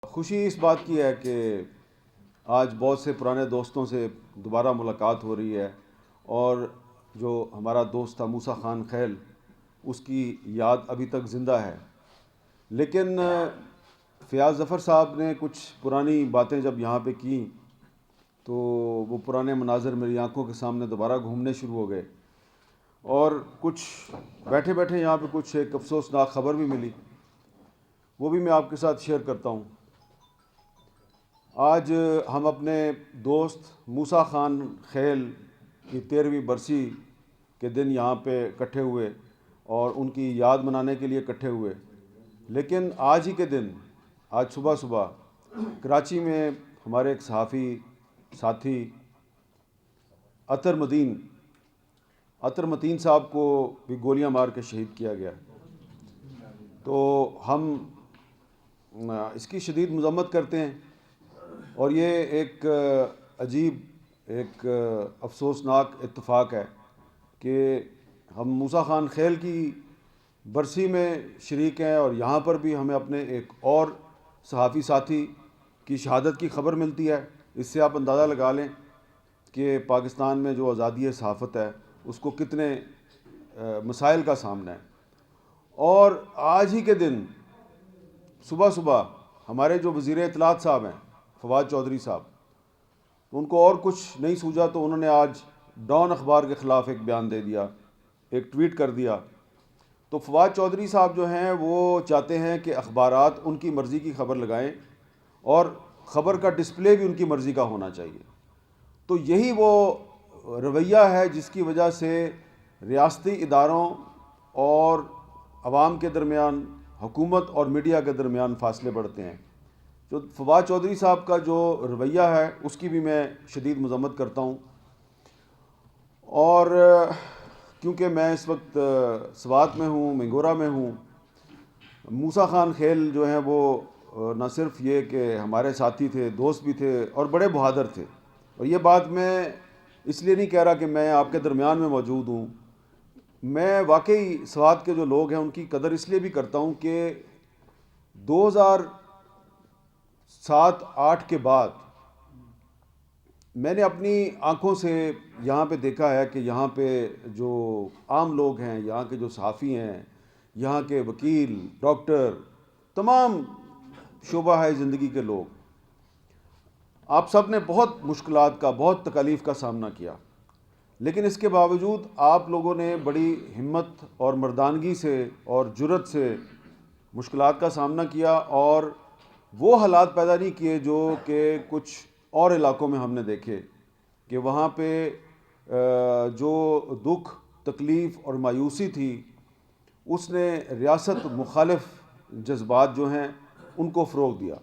خوشی اس بات کی ہے کہ آج بہت سے پرانے دوستوں سے دوبارہ ملاقات ہو رہی ہے، اور جو ہمارا دوست تھا موسیٰ خان خیل، اس کی یاد ابھی تک زندہ ہے۔ لیکن فیاض ظفر صاحب نے کچھ پرانی باتیں جب یہاں پہ کیں تو وہ پرانے مناظر میری آنکھوں کے سامنے دوبارہ گھومنے شروع ہو گئے، اور کچھ بیٹھے بیٹھے یہاں پہ کچھ ایک افسوسناک خبر بھی ملی، وہ بھی میں آپ کے ساتھ شیئر کرتا ہوں۔ آج ہم اپنے دوست موسیٰ خان خیل کی 13ویں برسی کے دن یہاں پہ اکٹھے ہوئے اور ان کی یاد منانے کے لیے اکٹھے ہوئے۔ لیکن آج ہی کے دن، آج صبح کراچی میں ہمارے ایک صحافی ساتھی عطر متین صاحب کو بھی گولیاں مار کے شہید کیا گیا۔ تو ہم اس کی شدید مذمت کرتے ہیں، اور یہ ایک عجیب، ایک افسوسناک اتفاق ہے کہ ہم موسیٰ خان خیل کی برسی میں شریک ہیں، اور یہاں پر بھی ہمیں اپنے ایک اور صحافی ساتھی کی شہادت کی خبر ملتی ہے۔ اس سے آپ اندازہ لگا لیں کہ پاکستان میں جو آزادی صحافت ہے اس کو کتنے مسائل کا سامنا ہے۔ اور آج ہی کے دن صبح ہمارے جو وزیر اطلاعات صاحب ہیں فواد چودھری صاحب، ان کو اور کچھ نہیں سوجا تو انہوں نے آج ڈان اخبار کے خلاف ایک بیان دے دیا، ایک ٹویٹ کر دیا۔ تو فواد چودھری صاحب جو ہیں وہ چاہتے ہیں کہ اخبارات ان کی مرضی کی خبر لگائیں، اور خبر کا ڈسپلے بھی ان کی مرضی کا ہونا چاہیے۔ تو یہی وہ رویہ ہے جس کی وجہ سے ریاستی اداروں اور عوام کے درمیان، حکومت اور میڈیا کے درمیان فاصلے بڑھتے ہیں۔ جو فواد چودھری صاحب کا جو رویہ ہے اس کی بھی میں شدید مذمت کرتا ہوں۔ اور کیونکہ میں اس وقت سوات میں ہوں، منگورہ میں ہوں، موسیٰ خان خیل جو ہیں وہ نہ صرف یہ کہ ہمارے ساتھی تھے، دوست بھی تھے، اور بڑے بہادر تھے۔ اور یہ بات میں اس لیے نہیں کہہ رہا کہ میں آپ کے درمیان میں موجود ہوں، میں واقعی سوات کے جو لوگ ہیں ان کی قدر اس لیے بھی کرتا ہوں کہ 2007-8 کے بعد میں نے اپنی آنکھوں سے یہاں پہ دیکھا ہے کہ یہاں پہ جو عام لوگ ہیں، یہاں کے جو صحافی ہیں، یہاں کے وکیل، ڈاکٹر، تمام شعبہ ہے زندگی کے لوگ، آپ سب نے بہت مشکلات کا، بہت تکالیف کا سامنا کیا، لیکن اس کے باوجود آپ لوگوں نے بڑی ہمت اور مردانگی سے اور جرأت سے مشکلات کا سامنا کیا، اور وہ حالات پیدا نہیں کیے جو کہ کچھ اور علاقوں میں ہم نے دیکھے کہ وہاں پہ جو دکھ، تکلیف اور مایوسی تھی اس نے ریاست مخالف جذبات جو ہیں ان کو فروغ دیا۔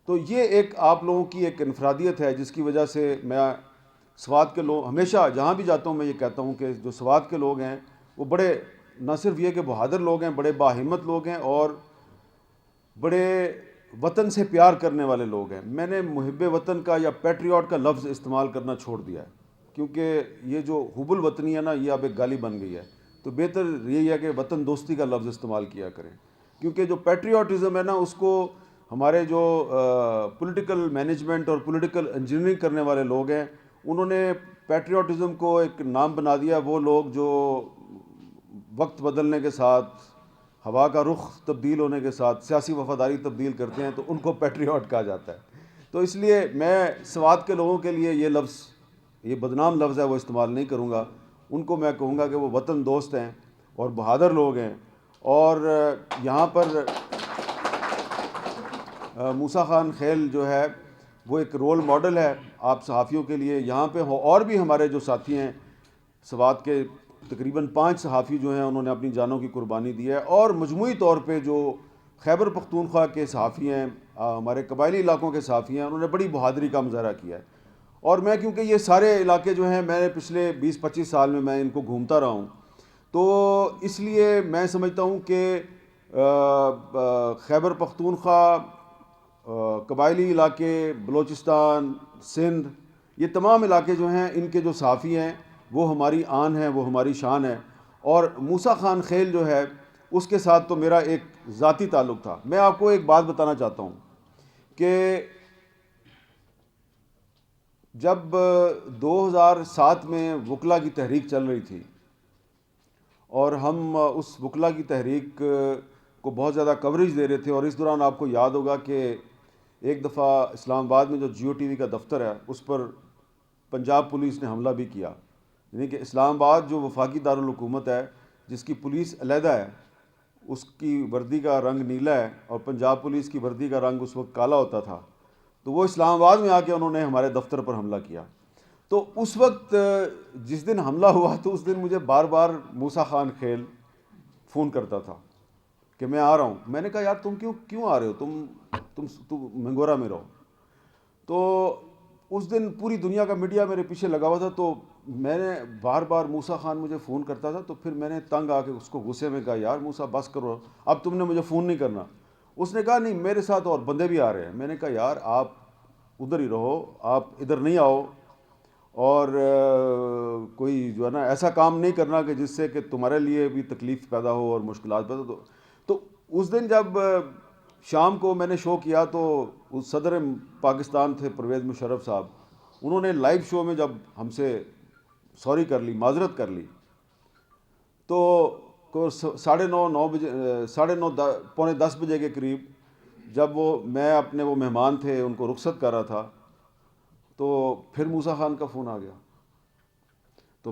تو یہ ایک آپ لوگوں کی ایک انفرادیت ہے جس کی وجہ سے میں سوات کے لوگ، ہمیشہ جہاں بھی جاتا ہوں میں یہ کہتا ہوں کہ جو سوات کے لوگ ہیں وہ بڑے، نہ صرف یہ کہ بہادر لوگ ہیں، بڑے باہمت لوگ ہیں، اور بڑے وطن سے پیار کرنے والے لوگ ہیں۔ میں نے محب وطن کا یا پیٹریوٹ کا لفظ استعمال کرنا چھوڑ دیا ہے، کیونکہ یہ جو حب الوطنی ہے نا، یہ اب ایک گالی بن گئی ہے۔ تو بہتر یہی ہے کہ وطن دوستی کا لفظ استعمال کیا کریں، کیونکہ جو پیٹریوٹزم ہے نا اس کو ہمارے جو پولیٹیکل مینجمنٹ اور پولیٹیکل انجینئرنگ کرنے والے لوگ ہیں انہوں نے پیٹریوٹزم کو ایک نام بنا دیا۔ وہ لوگ جو وقت بدلنے کے ساتھ، ہوا کا رخ تبدیل ہونے کے ساتھ سیاسی وفاداری تبدیل کرتے ہیں تو ان کو پیٹریوٹ کہا جاتا ہے۔ تو اس لیے میں سوات کے لوگوں کے لیے یہ لفظ، یہ بدنام لفظ ہے، وہ استعمال نہیں کروں گا۔ ان کو میں کہوں گا کہ وہ وطن دوست ہیں اور بہادر لوگ ہیں، اور یہاں پر موسیٰ خان خیل جو ہے وہ ایک رول ماڈل ہے آپ صحافیوں کے لیے۔ یہاں پہ اور بھی ہمارے جو ساتھی ہیں سوات کے، تقریباً 5 صحافی جو ہیں انہوں نے اپنی جانوں کی قربانی دی ہے، اور مجموعی طور پہ جو خیبر پختونخوا کے صحافی ہیں، ہمارے قبائلی علاقوں کے صحافی ہیں، انہوں نے بڑی بہادری کا مظاہرہ کیا ہے۔ اور میں کیونکہ یہ سارے علاقے جو ہیں میں نے پچھلے 20-25 سال میں ان کو گھومتا رہا ہوں، تو اس لیے میں سمجھتا ہوں کہ خیبر پختونخوا، قبائلی علاقے، بلوچستان، سندھ، یہ تمام علاقے جو ہیں ان کے جو صحافی ہیں وہ ہماری آن ہے، وہ ہماری شان ہے۔ اور موسیٰ خان خیل جو ہے اس کے ساتھ تو میرا ایک ذاتی تعلق تھا۔ میں آپ کو ایک بات بتانا چاہتا ہوں کہ جب 2007 میں وکلا کی تحریک چل رہی تھی اور ہم اس وکلا کی تحریک کو بہت زیادہ کوریج دے رہے تھے، اور اس دوران آپ کو یاد ہوگا کہ ایک دفعہ اسلام آباد میں جو جیو ٹی وی کا دفتر ہے اس پر پنجاب پولیس نے حملہ بھی کیا. یعنی کہ اسلام آباد جو وفاقی دارالحکومت ہے، جس کی پولیس علیحدہ ہے، اس کی وردی کا رنگ نیلا ہے اور پنجاب پولیس کی وردی کا رنگ اس وقت کالا ہوتا تھا. تو وہ اسلام آباد میں آ کے انہوں نے ہمارے دفتر پر حملہ کیا. تو اس وقت جس دن حملہ ہوا تو اس دن مجھے بار بار موسیٰ خان خیل فون کرتا تھا کہ میں آ رہا ہوں. میں نے کہا یار تم کیوں آ رہے ہو، تم منگورا میں رہو. تو اس دن پوری دنیا کا میڈیا میرے پیچھے لگا ہوا تھا، تو میں نے بار بار موسیٰ خان مجھے فون کرتا تھا، تو پھر میں نے تنگ آ کے اس کو غصے میں کہا یار موسیٰ بس کرو، اب تم نے مجھے فون نہیں کرنا. اس نے کہا نہیں میرے ساتھ اور بندے بھی آ رہے ہیں. میں نے کہا یار آپ ادھر ہی رہو، آپ ادھر نہیں آؤ، اور کوئی جو ہے نا ایسا کام نہیں کرنا کہ جس سے کہ تمہارے لیے بھی تکلیف پیدا ہو اور مشکلات پیدا ہو. تو اس دن جب شام کو میں نے شو کیا تو صدر پاکستان تھے پرویز مشرف صاحب، انہوں نے لائیو شو میں جب ہم سے سوری کر لی، معذرت کر لی، تو 9:30 پونے 10 بجے کے قریب جب میں اپنے وہ مہمان تھے ان کو رخصت کر رہا تھا، تو پھر موسیٰ خان کا فون آ گیا. تو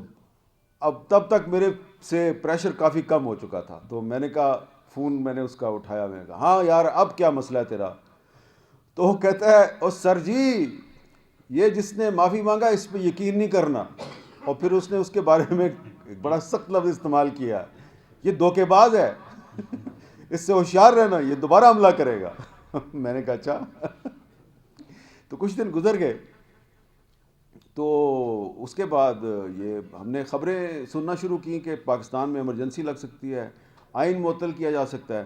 اب تب تک میرے سے پریشر کافی کم ہو چکا تھا، تو میں نے کہا فون میں نے اس کا اٹھایا، میں نے کہا ہاں یار اب کیا مسئلہ ہے تیرا؟ تو وہ کہتا ہے او سر جی یہ جس نے معافی مانگا اس پہ یقین نہیں کرنا. اور پھر اس نے اس کے بارے میں ایک بڑا سخت لفظ استعمال کیا، یہ دھوکے باز ہے، اس سے ہوشیار رہنا، یہ دوبارہ حملہ کرے گا. میں نے کہا اچھا. تو کچھ دن گزر گئے، تو اس کے بعد یہ ہم نے خبریں سننا شروع کی کہ پاکستان میں ایمرجنسی لگ سکتی ہے، آئین معطل کیا جا سکتا ہے.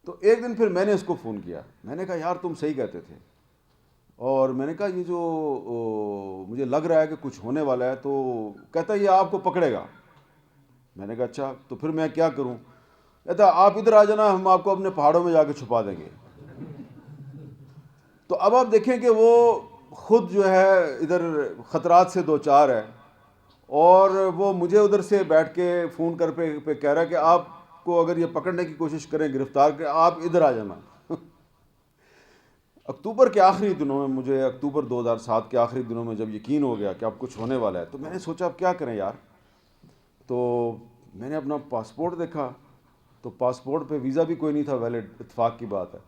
تو ایک دن پھر میں نے اس کو فون کیا، میں نے کہا یار تم صحیح کہتے تھے، اور میں نے کہا یہ جو مجھے لگ رہا ہے کہ کچھ ہونے والا ہے. تو کہتا ہے یہ آپ کو پکڑے گا. میں نے کہا اچھا تو پھر میں کیا کروں؟ کہتا آپ ادھر آ جانا، ہم آپ کو اپنے پہاڑوں میں جا کے چھپا دیں گے. تو اب آپ دیکھیں کہ وہ خود جو ہے ادھر خطرات سے دو چار ہے، اور وہ مجھے ادھر سے بیٹھ کے فون کر پہ کہہ رہا ہے کہ آپ کو اگر یہ پکڑنے کی کوشش کریں، گرفتار کریں، آپ ادھر آ جانا. اکتوبر کے آخری دنوں میں، مجھے اکتوبر 2007 کے آخری دنوں میں جب یقین ہو گیا کہ اب کچھ ہونے والا ہے، تو میں نے سوچا اب کیا کریں یار. تو میں نے اپنا پاسپورٹ دیکھا، تو پاسپورٹ پہ ویزا بھی کوئی نہیں تھا ویلڈ، اتفاق کی بات ہے.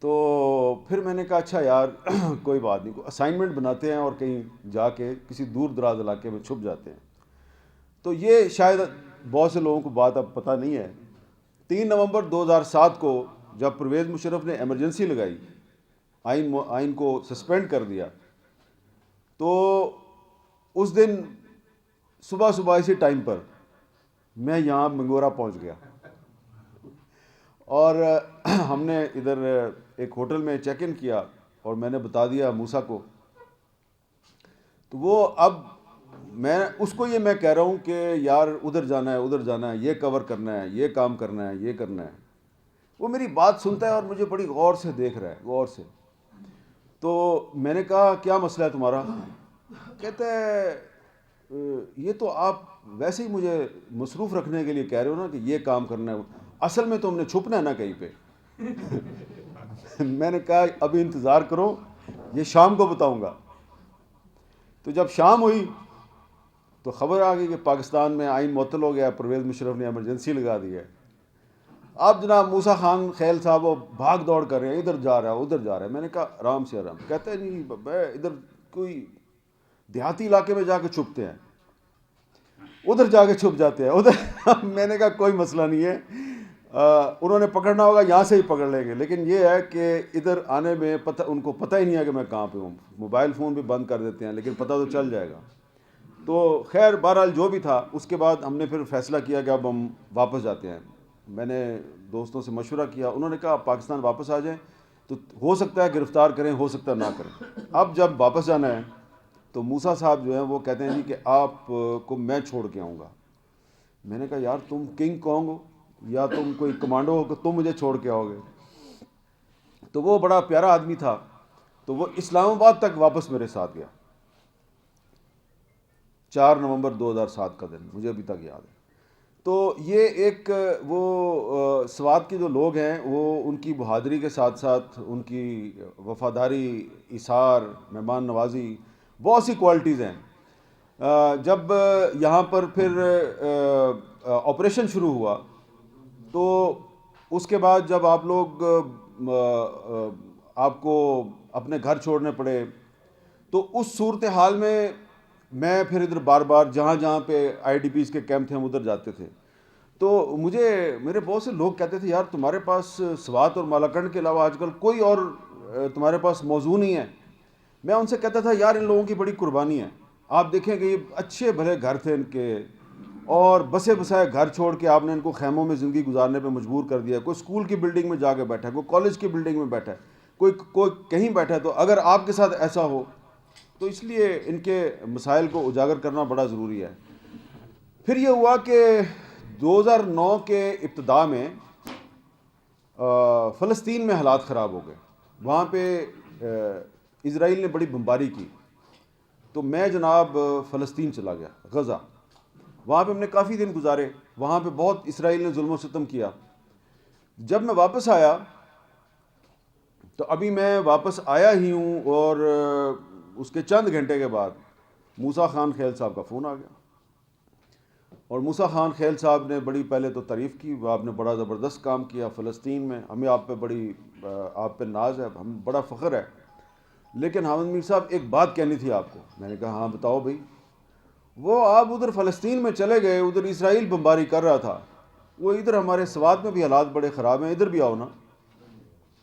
تو پھر میں نے کہا اچھا یار کوئی بات نہیں، اسائنمنٹ بناتے ہیں اور کہیں جا کے کسی دور دراز علاقے میں چھپ جاتے ہیں. تو یہ شاید بہت سے لوگوں کو بات اب پتہ نہیں ہے. 3 نومبر 2007 کو جب پرویز مشرف نے ایمرجنسی لگائی، آئین کو سسپینڈ کر دیا، تو اس دن صبح اسی ٹائم پر میں یہاں منگورا پہنچ گیا، اور ہم نے ادھر ایک ہوٹل میں چیک ان کیا اور میں نے بتا دیا موسیٰ کو. تو وہ اب میں اس کو یہ میں کہہ رہا ہوں کہ یار ادھر جانا ہے، ادھر جانا ہے، یہ کور کرنا ہے، یہ کام کرنا ہے، یہ کرنا ہے. وہ میری بات سنتا ہے اور مجھے بڑی غور سے دیکھ رہا ہے، غور سے. تو میں نے کہا کیا مسئلہ ہے تمہارا؟ کہتا ہے یہ تو آپ ویسے ہی مجھے مصروف رکھنے کے لیے کہہ رہے ہو نا کہ یہ کام کرنا ہے، اصل میں تو ہم نے چھپنا ہے نا کہیں پہ. میں نے کہا ابھی انتظار کرو، یہ شام کو بتاؤں گا. تو جب شام ہوئی تو خبر آ گئی کہ پاکستان میں آئین معطل ہو گیا، پرویز مشرف نے ایمرجنسی لگا دی ہے. اب جناب موسیٰ خان خیل صاحب وہ بھاگ دوڑ کر رہے ہیں، ادھر جا رہا ہے ادھر جا رہا ہے. میں نے کہا آرام سے آرام. کہتے ہیں نہیں میں ادھر کوئی دیہاتی علاقے میں جا کے چھپتے ہیں، ادھر جا کے چھپ جاتے ہیں ادھر. میں نے کہا کوئی مسئلہ نہیں ہے، انہوں نے پکڑنا ہوگا یہاں سے ہی پکڑ لیں گے، لیکن یہ ہے کہ ادھر آنے میں ان کو پتہ ہی نہیں ہے کہ میں کہاں پہ ہوں. موبائل فون بھی بند کر دیتے ہیں لیکن پتہ تو چل جائے گا. تو خیر بہرحال جو بھی تھا، اس کے بعد ہم نے پھر فیصلہ کیا کہ اب ہم واپس جاتے ہیں. میں نے دوستوں سے مشورہ کیا، انہوں نے کہا آپ پاکستان واپس آ جائیں، تو ہو سکتا ہے گرفتار کریں، ہو سکتا ہے نہ کریں. اب جب واپس جانا ہے تو موسیٰ صاحب جو ہیں وہ کہتے ہیں جی کہ آپ کو میں چھوڑ کے آؤں گا. میں نے کہا یار تم کنگ کانگ ہو یا تم کوئی کمانڈو ہو کہ تم مجھے چھوڑ کے آؤ گے؟ تو وہ بڑا پیارا آدمی تھا، تو وہ اسلام آباد تک واپس میرے ساتھ گیا، 4 نومبر 2007 کا دن مجھے ابھی تک یاد ہے۔ تو یہ ایک وہ سوات کے جو لوگ ہیں وہ ان کی بہادری کے ساتھ ساتھ ان کی وفاداری، ایثار، مہمان نوازی، بہت سی کوالٹیز ہیں۔ جب یہاں پر پھر آپریشن شروع ہوا تو اس کے بعد جب آپ لوگ آپ کو اپنے گھر چھوڑنے پڑے، تو اس صورتحال میں پھر ادھر بار بار جہاں جہاں پہ آئی ڈی پیز کے کیمپ تھے ہم ادھر جاتے تھے، تو مجھے میرے بہت سے لوگ کہتے تھے یار تمہارے پاس سوات اور مالاکنڈ کے علاوہ آج کل کوئی اور تمہارے پاس موضوع نہیں ہے۔ میں ان سے کہتا تھا یار ان لوگوں کی بڑی قربانی ہے، آپ دیکھیں کہ یہ اچھے بھلے گھر تھے ان کے، اور بسے بسائے گھر چھوڑ کے آپ نے ان کو خیموں میں زندگی گزارنے پہ مجبور کر دیا۔ کوئی اسکول کی بلڈنگ میں جا کے بیٹھا ہے، کوئی کالج کی بلڈنگ میں بیٹھا ہے، کوئی کہیں بیٹھا ہے۔ تو اگر آپ کے ساتھ ایسا ہو تو اس لیے ان کے مسائل کو اجاگر کرنا بڑا ضروری ہے۔ پھر یہ ہوا کہ 2009 کے ابتدا میں فلسطین میں حالات خراب ہو گئے، وہاں پہ اسرائیل نے بڑی بمباری کی، تو میں جناب فلسطین چلا گیا، غزہ۔ وہاں پہ ہم نے کافی دن گزارے، وہاں پہ بہت اسرائیل نے ظلم و ستم کیا۔ جب میں واپس آیا تو ابھی میں واپس آیا ہی ہوں، اور اس کے چند گھنٹے کے بعد موسیٰ خان خیل صاحب کا فون آ گیا، اور موسیٰ خان خیل صاحب نے بڑی پہلے تو تعریف کی، آپ نے بڑا زبردست کام کیا فلسطین میں، ہمیں آپ پہ ناز ہے، ہم بڑا فخر ہے، لیکن حامد میر صاحب ایک بات کہنی تھی آپ کو۔ میں نے کہا ہاں بتاؤ بھائی۔ وہ آپ ادھر فلسطین میں چلے گئے، ادھر اسرائیل بمباری کر رہا تھا، وہ ادھر ہمارے سوات میں بھی حالات بڑے خراب ہیں، ادھر بھی آؤ نا۔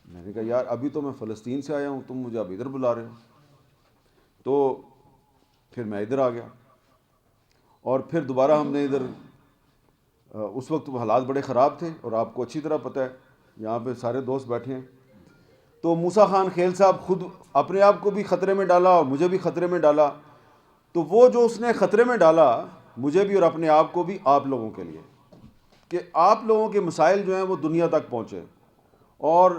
میں نے کہا یار ابھی تو میں فلسطین سے آیا ہوں، تم مجھے اب ادھر بلا رہے ہو۔ تو پھر میں ادھر آ گیا، اور پھر دوبارہ ہم نے ادھر، اس وقت حالات بڑے خراب تھے، اور آپ کو اچھی طرح پتہ ہے یہاں پہ سارے دوست بیٹھے ہیں۔ تو موسیٰ خان خیل صاحب خود اپنے آپ کو بھی خطرے میں ڈالا اور مجھے بھی خطرے میں ڈالا۔ تو وہ جو اس نے خطرے میں ڈالا مجھے بھی اور اپنے آپ کو بھی، آپ لوگوں کے لیے، کہ آپ لوگوں کے مسائل جو ہیں وہ دنیا تک پہنچے، اور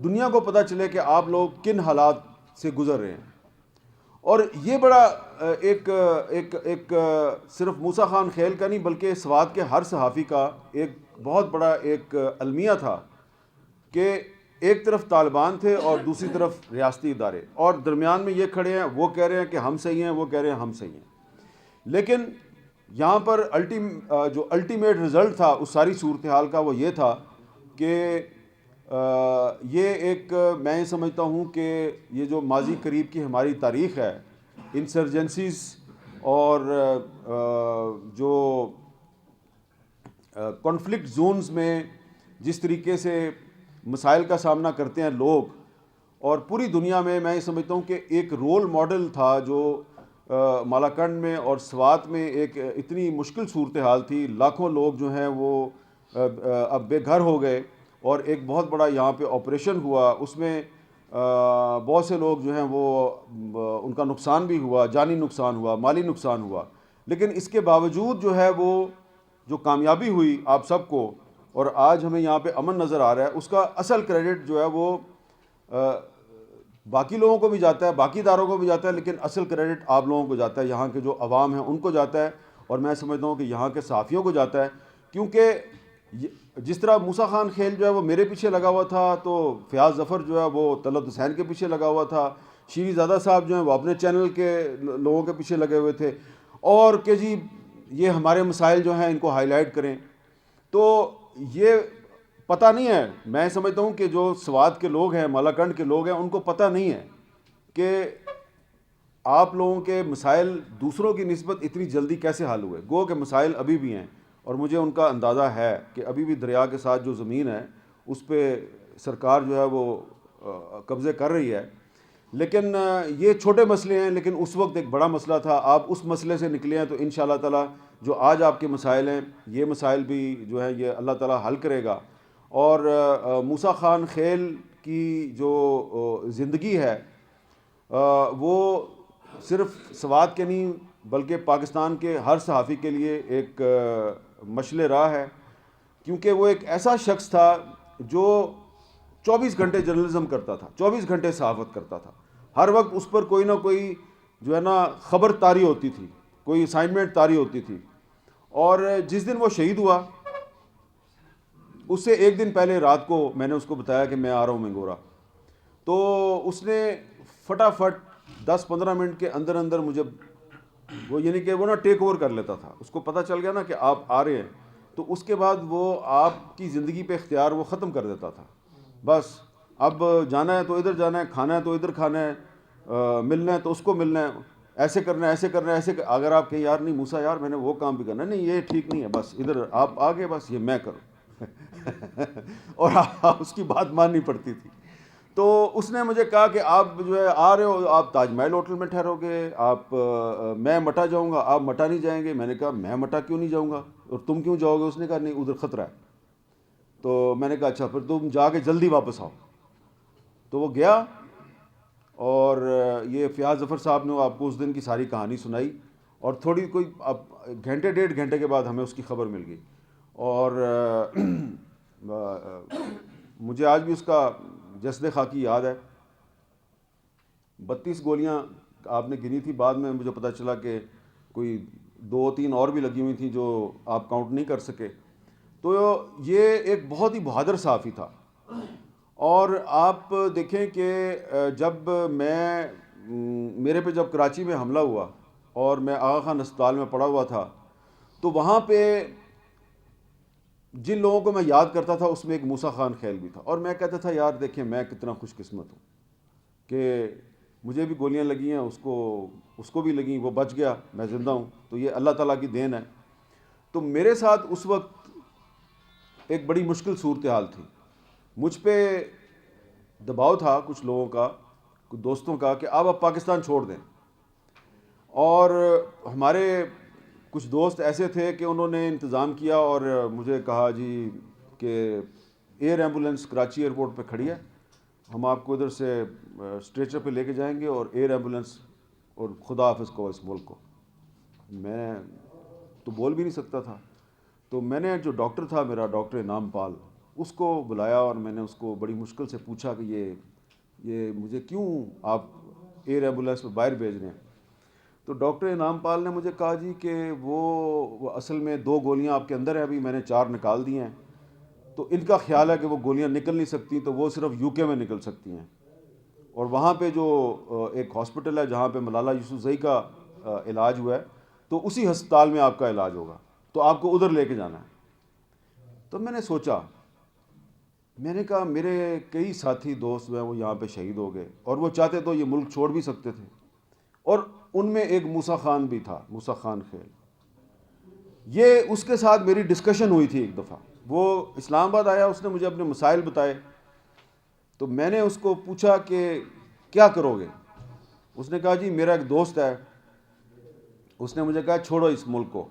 دنیا کو پتہ چلے کہ آپ لوگ کن حالات سے گزر رہے ہیں۔ اور یہ بڑا ایک صرف موسیٰ خان خیل کا نہیں بلکہ سوات کے ہر صحافی کا ایک بہت بڑا ایک المیہ تھا کہ ایک طرف طالبان تھے اور دوسری طرف ریاستی ادارے، اور درمیان میں یہ کھڑے ہیں، وہ کہہ رہے ہیں کہ ہم صحیح ہیں، وہ کہہ رہے ہیں ہم صحیح ہیں۔ لیکن یہاں پر جو الٹیمیٹ رزلٹ تھا اس ساری صورتحال کا وہ یہ تھا کہ یہ ایک، میں یہ سمجھتا ہوں کہ یہ جو ماضی قریب کی ہماری تاریخ ہے، انسرجنسیز اور جو کانفلکٹ زونز میں جس طریقے سے مسائل کا سامنا کرتے ہیں لوگ، اور پوری دنیا میں یہ سمجھتا ہوں کہ ایک رول ماڈل تھا جو مالاکنڈ میں اور سوات میں ایک اتنی مشکل صورتحال تھی، لاکھوں لوگ جو ہیں وہ اب بے گھر ہو گئے، اور ایک بہت بڑا یہاں پہ آپریشن ہوا، اس میں بہت سے لوگ جو ہیں وہ ان کا نقصان بھی ہوا، جانی نقصان ہوا، مالی نقصان ہوا، لیکن اس کے باوجود جو ہے وہ جو کامیابی ہوئی آپ سب کو، اور آج ہمیں یہاں پہ امن نظر آ رہا ہے، اس کا اصل کریڈٹ جو ہے وہ باقی لوگوں کو بھی جاتا ہے، باقی اداروں کو بھی جاتا ہے، لیکن اصل کریڈٹ آپ لوگوں کو جاتا ہے، یہاں کے جو عوام ہیں ان کو جاتا ہے، اور میں سمجھتا ہوں کہ یہاں کے صحافیوں کو جاتا ہے، کیونکہ جس طرح موسیٰ خان خیل جو ہے وہ میرے پیچھے لگا ہوا تھا، تو فیاض ظفر جو ہے وہ طلعت حسین کے پیچھے لگا ہوا تھا، شیری زادہ صاحب جو ہیں وہ اپنے چینل کے لوگوں کے پیچھے لگے ہوئے تھے، اور کہ جی یہ ہمارے مسائل جو ہیں ان کو ہائی لائٹ کریں۔ تو یہ پتہ نہیں ہے، میں سمجھتا ہوں کہ جو سوات کے لوگ ہیں، مالاکنڈ کے لوگ ہیں، ان کو پتہ نہیں ہے کہ آپ لوگوں کے مسائل دوسروں کی نسبت اتنی جلدی کیسے حل ہوئے۔ گو کہ مسائل ابھی بھی ہیں، اور مجھے ان کا اندازہ ہے کہ ابھی بھی دریا کے ساتھ جو زمین ہے اس پہ سرکار جو ہے وہ قبضے کر رہی ہے، لیکن یہ چھوٹے مسئلے ہیں، لیکن اس وقت ایک بڑا مسئلہ تھا۔ آپ اس مسئلے سے نکلے ہیں تو انشاءاللہ تعالی جو آج آپ کے مسائل ہیں یہ مسائل بھی جو ہیں یہ اللہ تعالی حل کرے گا۔ اور موسیٰ خان خیل کی جو زندگی ہے وہ صرف سوات کے نہیں بلکہ پاکستان کے ہر صحافی کے لیے ایک مشعل راہ ہے، کیونکہ وہ ایک ایسا شخص تھا جو 24 گھنٹے جرنلزم کرتا تھا، 24 گھنٹے صحافت کرتا تھا، ہر وقت اس پر کوئی نہ کوئی جو ہے نا خبر طاری ہوتی تھی، کوئی اسائنمنٹ طاری ہوتی تھی. اور جس دن وہ شہید ہوا اس سے ایک دن پہلے رات کو میں نے اس کو بتایا کہ میں آ رہا ہوں منگورا، تو اس نے فٹافٹ 10-15 منٹ کے اندر اندر مجھے وہ یعنی کہ وہ نا ٹیک اوور کر لیتا تھا. اس کو پتہ چل گیا نا کہ آپ آ رہے ہیں تو اس کے بعد وہ آپ کی زندگی پہ اختیار وہ ختم کر دیتا تھا. بس اب جانا ہے تو ادھر جانا ہے، کھانا ہے تو ادھر کھانا ہے، ملنا ہے تو اس کو ملنا ہے، ایسے کرنا ہے ایسے کرنا ہے ایسے اگر آپ کہیں یار نہیں موسیٰ یار میں نے وہ کام بھی کرنا ہے، نہیں یہ ٹھیک نہیں ہے، بس ادھر آپ آگے بس یہ میں کروں اور اس کی بات ماننی پڑتی تھی. تو اس نے مجھے کہا کہ آپ جو ہے آ رہے ہو آپ تاج محل ہوٹل میں ٹھہرو گے، آپ میں مٹا جاؤں گا، آپ مٹا نہیں جائیں گے. میں نے کہا میں مٹا کیوں نہیں جاؤں گا اور تم کیوں جاؤ گے؟ اس نے کہا نہیں ادھر خطرہ ہے. تو میں نے کہا اچھا پھر تم جا کے جلدی واپس آؤ. تو وہ گیا اور یہ فیاض ظفر صاحب نے آپ کو اس دن کی ساری کہانی سنائی اور تھوڑی کوئی اب گھنٹے 1.5 گھنٹے کے بعد ہمیں اس کی خبر مل گئی. اور مجھے آج بھی اس کا جسد خاکی یاد ہے. 32 گولیاں آپ نے گنی تھی، بعد میں مجھے پتہ چلا کہ کوئی 2-3 اور بھی لگی ہوئی تھیں جو آپ کاؤنٹ نہیں کر سکے. تو یہ ایک بہت ہی بہادر صحافی تھا. اور آپ دیکھیں کہ جب میرے پہ جب کراچی میں حملہ ہوا اور میں آغا خان ہسپتال میں پڑا ہوا تھا تو وہاں پہ جن لوگوں کو میں یاد کرتا تھا اس میں ایک موسیٰ خان خیل بھی تھا. اور میں کہتا تھا یار دیکھیں میں کتنا خوش قسمت ہوں کہ مجھے بھی گولیاں لگی ہیں، اس کو بھی لگیں، وہ بچ گیا، میں زندہ ہوں، تو یہ اللہ تعالیٰ کی دین ہے. تو میرے ساتھ اس وقت ایک بڑی مشکل صورتحال تھی. مجھ پہ دباؤ تھا کچھ لوگوں کا، کچھ دوستوں کا کہ آپ پاکستان چھوڑ دیں. اور ہمارے کچھ دوست ایسے تھے کہ انہوں نے انتظام کیا اور مجھے کہا جی کہ ایئر ایمبولینس کراچی ایئرپورٹ پہ کھڑی ہے، ہم آپ کو ادھر سے اسٹریچر پہ لے کے جائیں گے اور ایئر ایمبولینس اور خدا حافظ کو اس ملک کو. میں تو بول بھی نہیں سکتا تھا. تو میں نے جو ڈاکٹر تھا میرا ڈاکٹر انعام پال اس کو بلایا اور میں نے اس کو بڑی مشکل سے پوچھا کہ یہ مجھے کیوں آپ ایئر ایمبولینس میں باہر بھیج رہے ہیں؟ تو ڈاکٹر انعام پال نے مجھے کہا جی کہ وہ اصل میں 2 گولیاں آپ کے اندر ہیں، ابھی میں نے 4 نکال دی ہیں، تو ان کا خیال ہے کہ وہ گولیاں نکل نہیں سکتی، تو وہ صرف UK میں نکل سکتی ہیں. اور وہاں پہ جو ایک ہاسپٹل ہے جہاں پہ ملالہ یوسفزئی کا علاج ہوا ہے تو اسی ہسپتال میں آپ کا علاج ہوگا، تو آپ کو ادھر لے کے جانا ہے. تو میں نے سوچا، میں نے کہا میرے کئی ساتھی دوست ہیں وہ یہاں پہ شہید ہو گئے اور وہ چاہتے تو یہ ملک چھوڑ بھی سکتے تھے، اور ان میں ایک موسیٰ خان بھی تھا، موسیٰ خان خیل. یہ اس کے ساتھ میری ڈسکشن ہوئی تھی ایک دفعہ. وہ اسلام آباد آیا، اس نے مجھے اپنے مسائل بتائے، تو میں نے اس کو پوچھا کہ کیا کرو گے؟ اس نے کہا جی میرا ایک دوست ہے، اس نے مجھے کہا چھوڑو اس ملک کو،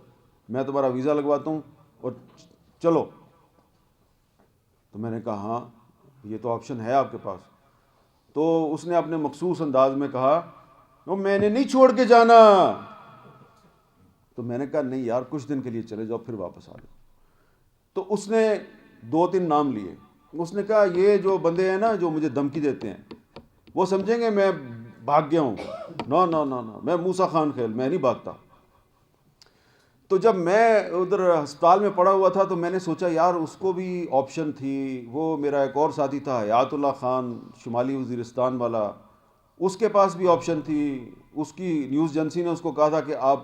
میں تمہارا ویزا لگواتا ہوں اور چلو. تو میں نے کہا ہاں یہ تو آپشن ہے آپ کے پاس. تو اس نے اپنے مخصوص انداز میں کہا میں نے نہیں چھوڑ کے جانا. تو میں نے کہا نہیں یار کچھ دن کے لیے چلے جاؤ پھر واپس آ جاؤ. تو اس نے 2-3 نام لیے. اس نے کہا یہ جو بندے ہیں نا جو مجھے دھمکی دیتے ہیں وہ سمجھیں گے میں بھاگ گیا ہوں. نو نو نو نو میں موسیٰ خان خیل میں نہیں بھاگتا. تو جب میں ادھر ہسپتال میں پڑا ہوا تھا تو میں نے سوچا یار اس کو بھی آپشن تھی. وہ میرا ایک اور ساتھی تھا حیات اللہ خان شمالی وزیرستان والا، اس کے پاس بھی آپشن تھی. اس کی نیوز ایجنسی نے اس کو کہا تھا کہ آپ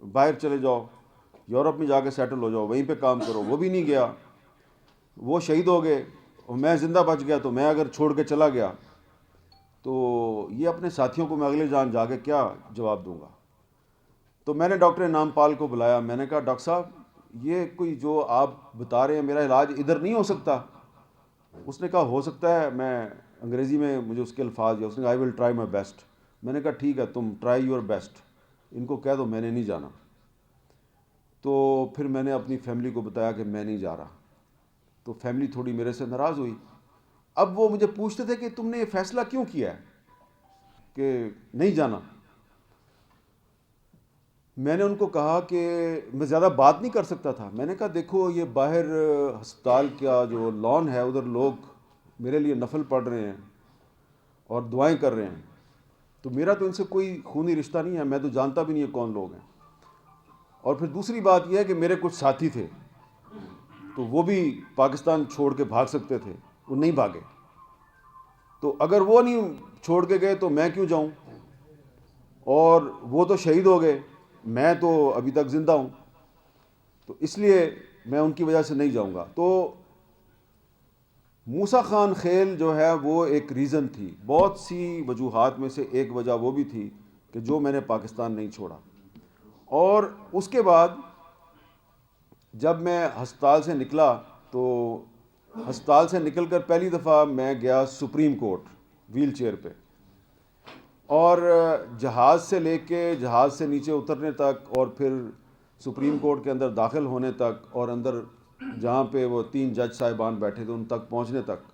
باہر چلے جاؤ، یورپ میں جا کے سیٹل ہو جاؤ، وہیں پہ کام کرو. وہ بھی نہیں گیا، وہ شہید ہو گئے اور میں زندہ بچ گیا. تو میں اگر چھوڑ کے چلا گیا تو یہ اپنے ساتھیوں کو میں اگلے جان جا کے کیا جواب دوں گا. تو میں نے ڈاکٹر انعام پال کو بلایا. میں نے کہا ڈاکٹر صاحب یہ کوئی جو آپ بتا رہے ہیں میرا علاج ادھر نہیں ہو سکتا؟ اس نے کہا ہو سکتا ہے. میں انگریزی میں مجھے اس کے الفاظ یا اس نے کہا آئی ول ٹرائی مائی بیسٹ. میں نے کہا ٹھیک ہے تم ٹرائی یور بیسٹ، ان کو کہہ دو میں نے نہیں جانا. تو پھر میں نے اپنی فیملی کو بتایا کہ میں نہیں جا رہا. تو فیملی تھوڑی میرے سے ناراض ہوئی. اب وہ مجھے پوچھتے تھے کہ تم نے یہ فیصلہ کیوں کیا ہے کہ نہیں جانا؟ میں نے ان کو کہا کہ میں زیادہ بات نہیں کر سکتا تھا. میں نے کہا دیکھو یہ باہر ہسپتال کا جو لان ہے ادھر لوگ میرے لیے نفل پڑھ رہے ہیں اور دعائیں کر رہے ہیں، تو میرا تو ان سے کوئی خونی رشتہ نہیں ہے، میں تو جانتا بھی نہیں ہے کون لوگ ہیں۔ اور پھر دوسری بات یہ ہے کہ میرے کچھ ساتھی تھے تو وہ بھی پاکستان چھوڑ کے بھاگ سکتے تھے، وہ نہیں بھاگے، تو اگر وہ نہیں چھوڑ کے گئے تو میں کیوں جاؤں؟ اور وہ تو شہید ہو گئے، میں تو ابھی تک زندہ ہوں، تو اس لیے میں ان کی وجہ سے نہیں جاؤں گا۔ تو موسیٰ خان خیل جو ہے وہ ایک ریزن تھی، بہت سی وجوہات میں سے ایک وجہ وہ بھی تھی کہ جو میں نے پاکستان نہیں چھوڑا۔ اور اس کے بعد جب میں ہسپتال سے نکلا تو ہسپتال سے نکل کر پہلی دفعہ میں گیا سپریم کورٹ ویل چیئر پہ، اور جہاز سے لے کے جہاز سے نیچے اترنے تک اور پھر سپریم کورٹ کے اندر داخل ہونے تک اور اندر جہاں پہ وہ 3 جج صاحبان بیٹھے تھے ان تک پہنچنے تک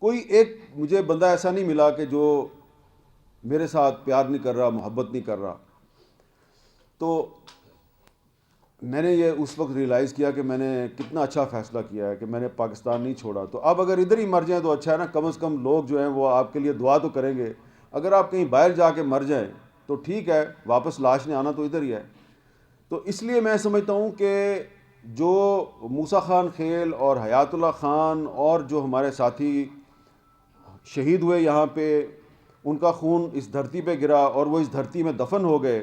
کوئی ایک مجھے بندہ ایسا نہیں ملا کہ جو میرے ساتھ پیار نہیں کر رہا، محبت نہیں کر رہا۔ تو میں نے یہ اس وقت ریئلائز کیا کہ میں نے کتنا اچھا فیصلہ کیا ہے کہ میں نے پاکستان نہیں چھوڑا۔ تو اب اگر ادھر ہی مر جائیں تو اچھا ہے نا، کم از کم لوگ جو ہیں وہ آپ کے لیے دعا تو کریں گے۔ اگر آپ کہیں باہر جا کے مر جائیں تو ٹھیک ہے، واپس لاش نے آنا تو ادھر ہی ہے۔ تو اس لیے میں سمجھتا ہوں کہ جو موسیٰ خان خیل اور حیات اللہ خان اور جو ہمارے ساتھی شہید ہوئے یہاں پہ، ان کا خون اس دھرتی پہ گرا اور وہ اس دھرتی میں دفن ہو گئے،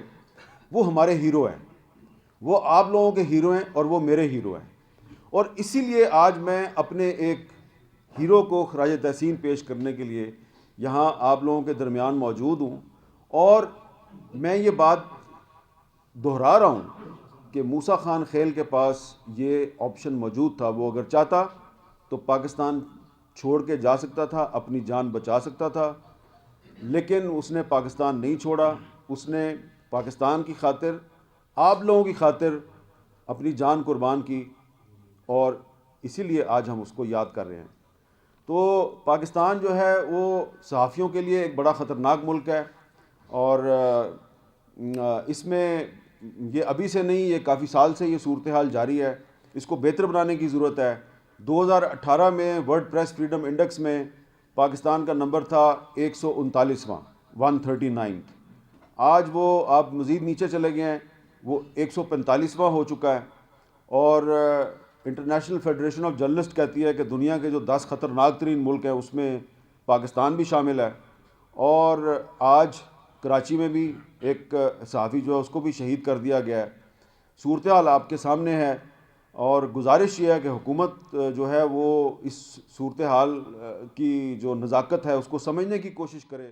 وہ ہمارے ہیرو ہیں، وہ آپ لوگوں کے ہیرو ہیں اور وہ میرے ہیرو ہیں۔ اور اسی لیے آج میں اپنے ایک ہیرو کو خراج تحسین پیش کرنے کے لیے یہاں آپ لوگوں کے درمیان موجود ہوں، اور میں یہ بات دہرا رہا ہوں کہ موسیٰ خان خیل کے پاس یہ آپشن موجود تھا، وہ اگر چاہتا تو پاکستان چھوڑ کے جا سکتا تھا، اپنی جان بچا سکتا تھا، لیکن اس نے پاکستان نہیں چھوڑا۔ اس نے پاکستان کی خاطر، آپ لوگوں کی خاطر اپنی جان قربان کی، اور اسی لیے آج ہم اس کو یاد کر رہے ہیں۔ تو پاکستان جو ہے وہ صحافیوں کے لیے ایک بڑا خطرناک ملک ہے، اور اس میں یہ ابھی سے نہیں، یہ کافی سال سے یہ صورتحال جاری ہے۔ اس کو بہتر بنانے کی ضرورت ہے۔ 2018 میں ورلڈ پریس فریڈم انڈیکس میں پاکستان کا نمبر تھا 139واں، 139۔ آج وہ آپ مزید نیچے چلے گئے ہیں، وہ 145واں ہو چکا ہے، اور انٹرنیشنل فیڈریشن آف جرنلسٹ کہتی ہے کہ دنیا کے جو 10 خطرناک ترین ملک ہیں اس میں پاکستان بھی شامل ہے۔ اور آج کراچی میں بھی ایک صحافی جو ہے اس کو بھی شہید کر دیا گیا ہے۔ صورتحال آپ کے سامنے ہے، اور گزارش یہ ہے کہ حکومت جو ہے وہ اس صورتحال کی جو نزاکت ہے اس کو سمجھنے کی کوشش کرے۔